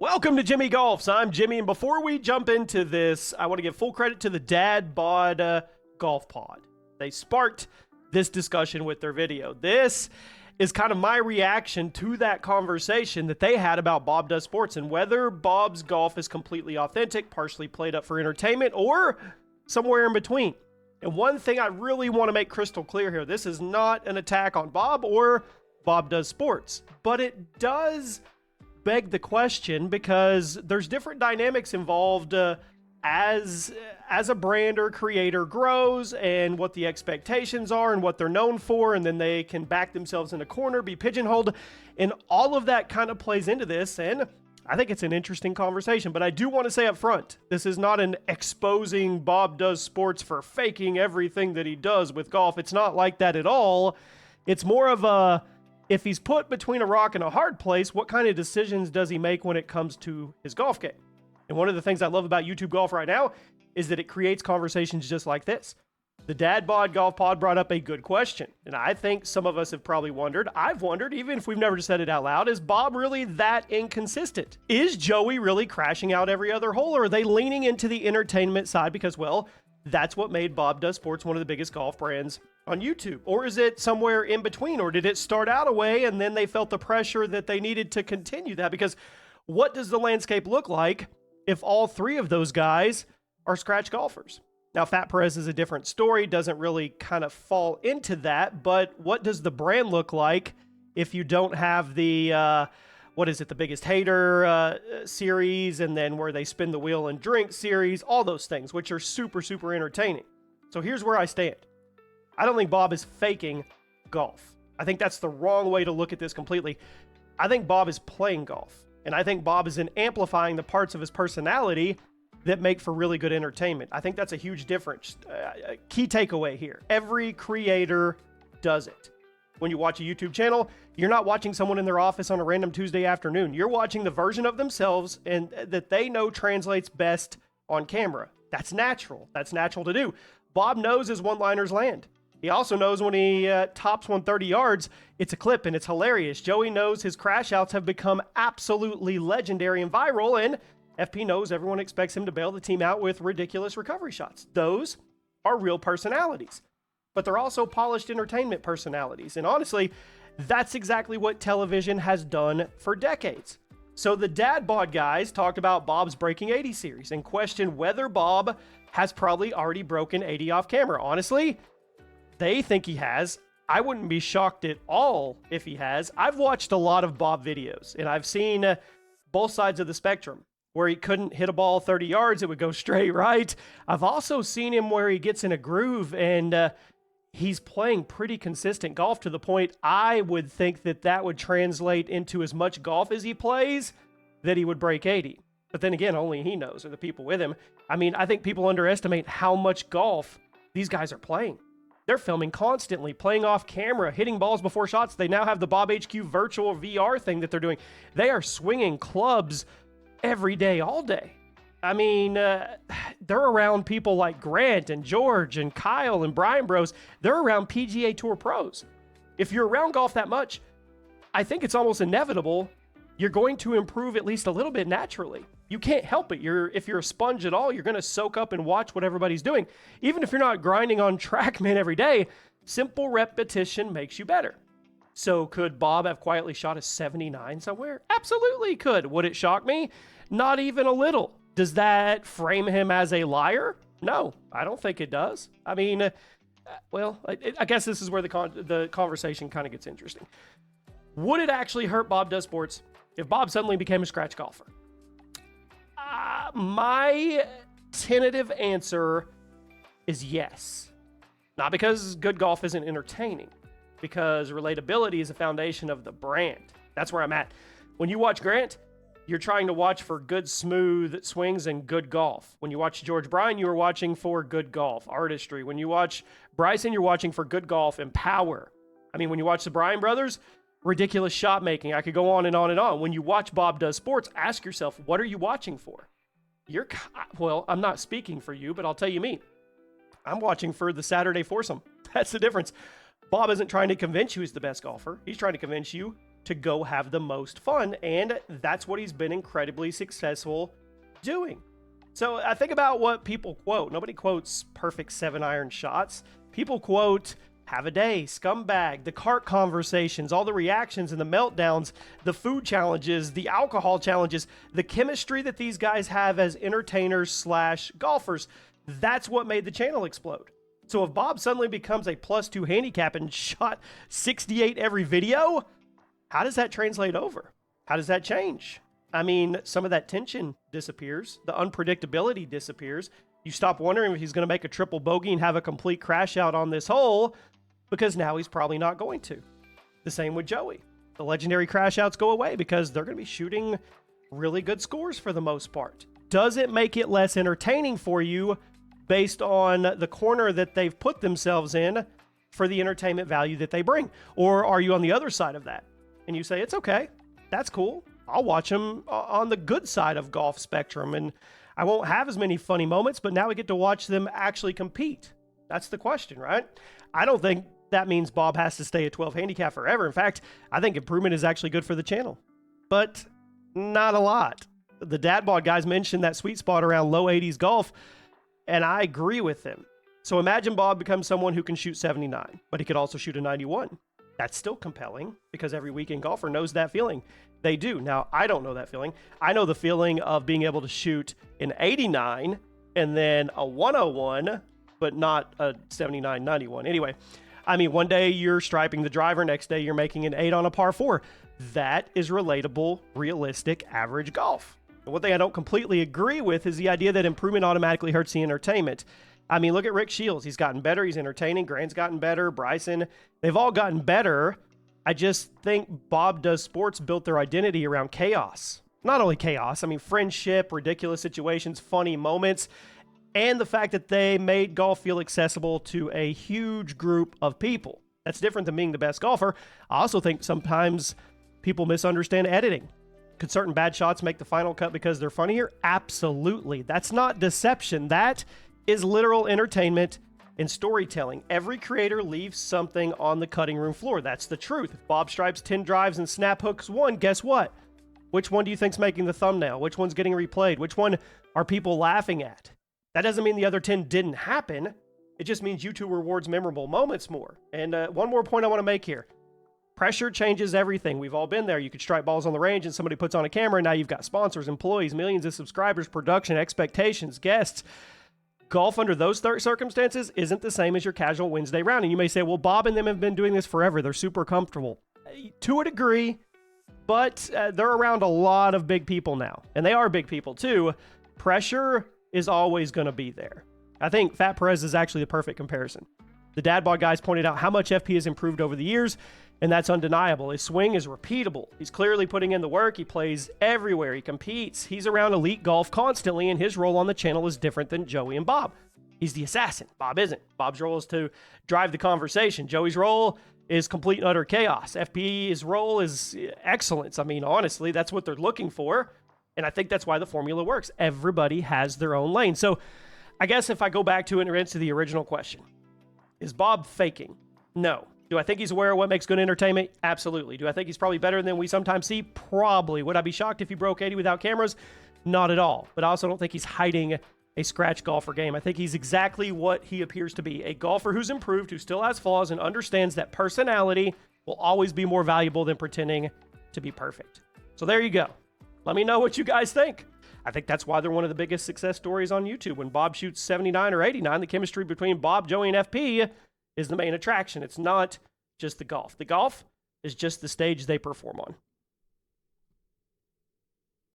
Welcome to Jimmy Golfs. I'm Jimmy, and before we jump into this, I want to give full credit to the Dad Bod Golf Pod. They sparked this discussion with their video. This is kind of my reaction to that conversation that they had about Bob Does Sports and whether Bob's golf is completely authentic, partially played up for entertainment, or somewhere in between. And one thing I really want to make crystal clear here, this is not an attack on Bob or Bob Does Sports, but it does beg the question because there's different dynamics involved as a brand or creator grows and what the expectations are and what they're known for, and then they can back themselves in a corner, be pigeonholed, and all of that kind of plays into this. And I think it's an interesting conversation, but I do want to say up front, this is not an exposing Bob Does Sports for faking everything that he does with golf. It's not like that at all. It's more of a, if he's put between a rock and a hard place, what kind of decisions does he make when it comes to his golf game? And one of the things I love about YouTube Golf right now is that it creates conversations just like this. The Dad Bod Golf Pod brought up a good question, and I think some of us have probably wondered, I've wondered, even if we've never said it out loud, is Bob really that inconsistent? Is Joey really crashing out every other hole, or are they leaning into the entertainment side because, well, that's what made Bob Does Sports one of the biggest golf brands on YouTube? Or is it somewhere in between? Or did it start out a way and then they felt the pressure that they needed to continue that? Because what does the landscape look like if all three of those guys are scratch golfers? Now, Fat Perez is a different story, doesn't really kind of fall into that, but what does the brand look like if you don't have the, the Biggest Hater series, and then where they spin the wheel and drink series, all those things, which are super, super entertaining. So here's where I stand. I don't think Bob is faking golf. I think that's the wrong way to look at this completely. I think Bob is playing golf, and I think Bob is amplifying the parts of his personality that make for really good entertainment. I think that's a huge difference. Key takeaway here. Every creator does it. When you watch a YouTube channel, you're not watching someone in their office on a random Tuesday afternoon. You're watching the version of themselves and that they know translates best on camera. That's natural. That's natural to do. Bob knows his one-liners land. He also knows when he tops 130 yards, it's a clip and it's hilarious. Joey knows his crash outs have become absolutely legendary and viral, and FP knows everyone expects him to bail the team out with ridiculous recovery shots. Those are real personalities, but they're also polished entertainment personalities. And honestly, that's exactly what television has done for decades. So the Dad Bod guys talked about Bob's Breaking 80 series and questioned whether Bob has probably already broken 80 off camera. Honestly, they think he has. I wouldn't be shocked at all if he has. I've watched a lot of Bob videos, and I've seen both sides of the spectrum. Where he couldn't hit a ball 30 yards, it would go straight right. I've also seen him where he gets in a groove and he's playing pretty consistent golf to the point I would think that that would translate into as much golf as he plays that he would break 80. But then again, only he knows, or the people with him. I mean, I think people underestimate how much golf these guys are playing. They're filming constantly, playing off camera, hitting balls before shots. They now have the Bob HQ virtual VR thing that they're doing. They are swinging clubs every day, all day. I mean, they're around people like Grant and George and Kyle and Brian Bros. They're around PGA Tour pros. If you're around golf that much, I think it's almost inevitable you're going to improve at least a little bit naturally. You can't help it. If you're a sponge at all, you're going to soak up and watch what everybody's doing. Even if you're not grinding on TrackMan every day, simple repetition makes you better. So could Bob have quietly shot a 79 somewhere? Absolutely could. Would it shock me? Not even a little. Does that frame him as a liar? No, I don't think it does. I mean, I guess this is where the conversation kind of gets interesting. Would it actually hurt Bob Does Sports if Bob suddenly became a scratch golfer? My tentative answer is yes. Not because good golf isn't entertaining, because relatability is the foundation of the brand. That's where I'm at. When you watch Grant, you're trying to watch for good, smooth swings and good golf. When you watch George Bryan, you are watching for good golf, artistry. When you watch Bryson, you're watching for good golf and power. I mean, when you watch the Bryan brothers, ridiculous shot making. I could go on and on and on. When you watch Bob Does Sports, ask yourself, what are you watching for? I'm not speaking for you, but I'll tell you me. I'm watching for the Saturday foursome. That's the difference. Bob isn't trying to convince you he's the best golfer. He's trying to convince you to go have the most fun. And that's what he's been incredibly successful doing. So I think about what people quote. Nobody quotes perfect 7-iron shots. People quote have a day, scumbag, the cart conversations, all the reactions and the meltdowns, the food challenges, the alcohol challenges, the chemistry that these guys have as entertainers / golfers. That's what made the channel explode. So if Bob suddenly becomes a +2 handicap and shot 68 every video, how does that translate over? How does that change? I mean, some of that tension disappears. The unpredictability disappears. You stop wondering if he's going to make a triple bogey and have a complete crash out on this hole, because now he's probably not going to. The same with Joey. The legendary crash outs go away because they're going to be shooting really good scores for the most part. Does it make it less entertaining for you based on the corner that they've put themselves in for the entertainment value that they bring? Or are you on the other side of that and you say, it's okay, that's cool, I'll watch them on the good side of golf spectrum and I won't have as many funny moments, but now we get to watch them actually compete? That's the question, right? I don't think that means Bob has to stay at 12 handicap forever. In fact, I think improvement is actually good for the channel, but not a lot. The dad bod guys mentioned that sweet spot around low 80s golf, and I agree with them. So imagine Bob becomes someone who can shoot 79, but he could also shoot a 91. That's still compelling because every weekend golfer knows that feeling. They do. Now, I don't know that feeling. I know the feeling of being able to shoot an 89 and then a 101, but not a 79, 91. Anyway, I mean, one day you're striping the driver, next day you're making an 8 on a par 4. That is relatable, realistic, average golf. And one thing I don't completely agree with is the idea that improvement automatically hurts the entertainment. I mean, look at Rick Shields. He's gotten better. He's entertaining. Grant's gotten better. Bryson. They've all gotten better. I just think Bob Does Sports built their identity around chaos. Not only chaos, I mean, friendship, ridiculous situations, funny moments, and the fact that they made golf feel accessible to a huge group of people. That's different than being the best golfer. I also think sometimes people misunderstand editing. Could certain bad shots make the final cut because they're funnier? Absolutely. That's not deception. That is literal entertainment and storytelling. Every creator leaves something on the cutting room floor. That's the truth. If Bob stripes 10 drives and snap hooks 1, guess what? Which one do you think's making the thumbnail? Which one's getting replayed? Which one are people laughing at? That doesn't mean the other 10 didn't happen. It just means YouTube rewards memorable moments more. And one more point I want to make here. Pressure changes everything. We've all been there. You could strike balls on the range and somebody puts on a camera and now you've got sponsors, employees, millions of subscribers, production, expectations, guests. Golf under those circumstances isn't the same as your casual Wednesday round. And you may say, well, Bob and them have been doing this forever. They're super comfortable. To a degree, but they're around a lot of big people now. And they are big people too. Pressure is always going to be there. I think Fat Perez is actually the perfect comparison. The dad bod guys pointed out how much FP has improved over the years, and that's undeniable. His swing is repeatable. He's clearly putting in the work. He plays everywhere. He competes. He's around elite golf constantly, and his role on the channel is different than Joey and Bob. He's the assassin. Bob isn't. Bob's role is to drive the conversation. Joey's role is complete and utter chaos. FP's role is excellence. I mean, honestly, that's what they're looking for. And I think that's why the formula works. Everybody has their own lane. So I guess if I go back to it and answer the original question, is Bob faking? No. Do I think he's aware of what makes good entertainment? Absolutely. Do I think he's probably better than we sometimes see? Probably. Would I be shocked if he broke 80 without cameras? Not at all. But I also don't think he's hiding a scratch golfer game. I think he's exactly what he appears to be. A golfer who's improved, who still has flaws, and understands that personality will always be more valuable than pretending to be perfect. So there you go. Let me know what you guys think. I think that's why they're one of the biggest success stories on YouTube. When Bob shoots 79 or 89, the chemistry between Bob, Joey, and FP is the main attraction. It's not just the golf. The golf is just the stage they perform on.